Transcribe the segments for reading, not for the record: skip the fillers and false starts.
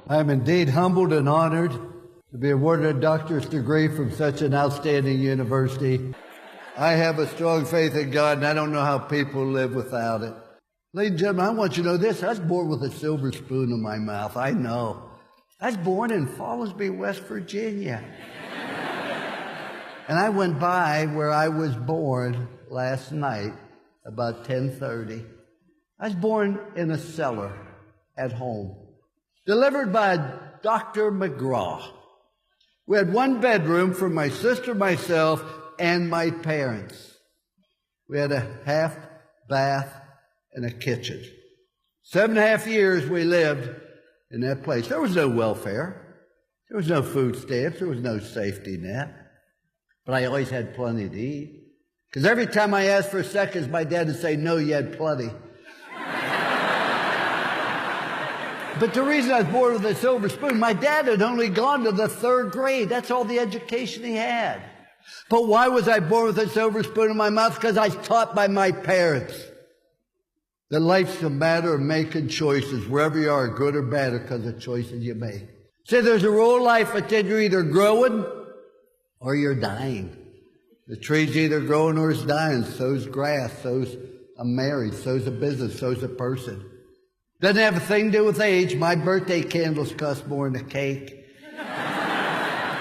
I am indeed humbled and honored to be awarded a doctorate degree from such an outstanding university. I have a strong faith in God, and I don't know how people live without it. Ladies and gentlemen, I want you to know this. I was born with a silver spoon in my mouth. I know. I was born in Fallsby, West Virginia. And I went by where I was born last night about 10:30. I was born in a cellar at home, delivered by Dr. McGraw. We had one bedroom for my sister, myself, and my parents. We had a half bath and a kitchen. 7.5 years we lived in that place. There was no welfare. There was no food stamps. There was no safety net. But I always had plenty to eat. Because every time I asked for seconds, my dad would say, no, you had plenty. But the reason I was born with a silver spoon, my dad had only gone to the 3rd grade. That's all the education he had. But why was I born with a silver spoon in my mouth? Because I was taught by my parents that life's a matter of making choices, wherever you are, good or bad, because of choices you make. See, there's a rule in life that you're either growing or you're dying. The tree's either growing or it's dying. So's grass, so's a marriage, so's a business, so's a person. Doesn't have a thing to do with age. My birthday candles cost more than a cake.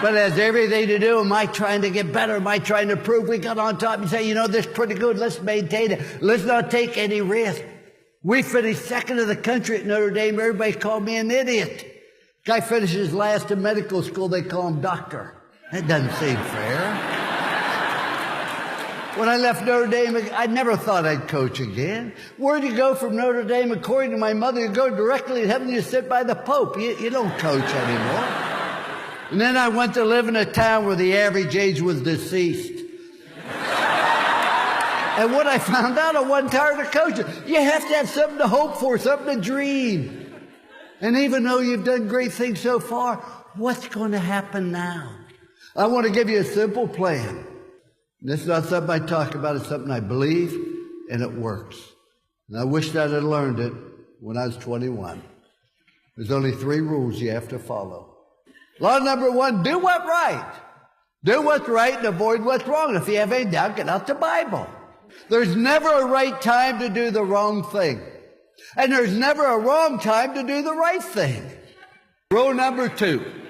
But it has everything to do. Am I trying to get better? Am I trying to prove we got on top and say, you know, this is pretty good. Let's maintain it. Let's not take any risk. We finished 2nd in the country at Notre Dame. Everybody called me an idiot. Guy finishes last in medical school. They call him doctor. That doesn't seem fair. When I left Notre Dame, I never thought I'd coach again. Where'd you go from Notre Dame? According to my mother, you go directly to heaven, you sit by the Pope. You don't coach anymore. And then I went to live in a town where the average age was deceased. And what I found out, I wasn't tired of coaching. You have to have something to hope for, something to dream. And even though you've done great things so far, what's going to happen now? I want to give you a simple plan. This is not something I talk about, it's something I believe, and it works. And I wish that I'd learned it when I was 21. There's only 3 rules you have to follow. Law number 1, do what's right. Do what's right and avoid what's wrong. If you have any doubt, get out the Bible. There's never a right time to do the wrong thing. And there's never a wrong time to do the right thing. Rule number 2.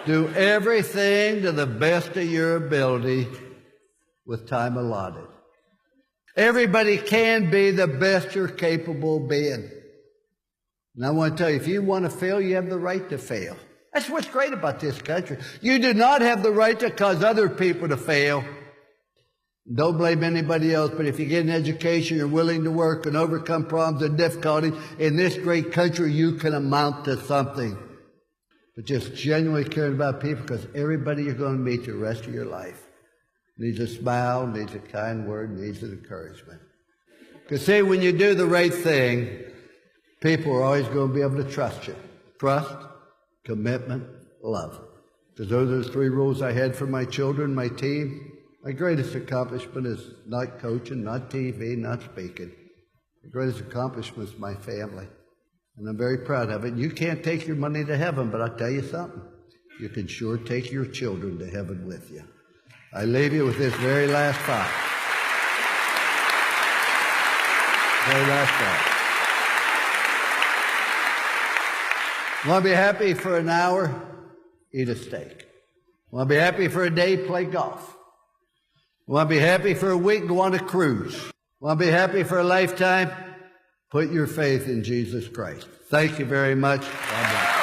Do everything to the best of your ability with time allotted. Everybody can be the best you're capable of being. And I want to tell you, if you want to fail, you have the right to fail. That's what's great about this country. You do not have the right to cause other people to fail. Don't blame anybody else, but if you get an education, you're willing to work and overcome problems and difficulties, in this great country, you can amount to something. But just genuinely caring about people, because everybody you're going to meet the rest of your life needs a smile, needs a kind word, needs an encouragement. Because see, when you do the right thing, people are always going to be able to trust you. Trust, commitment, love. Because those are the 3 rules I had for my children, my team. My greatest accomplishment is not coaching, not TV, not speaking. The greatest accomplishment is my family. And I'm very proud of it. You can't take your money to heaven, but I'll tell you something. You can sure take your children to heaven with you. I leave you with this very last thought. Very last thought. Want to be happy for an hour? Eat a steak. Want to be happy for a day? Play golf. Want to be happy for a week? Go on a cruise. Want to be happy for a lifetime? Put your faith in Jesus Christ. Thank you very much. God bless.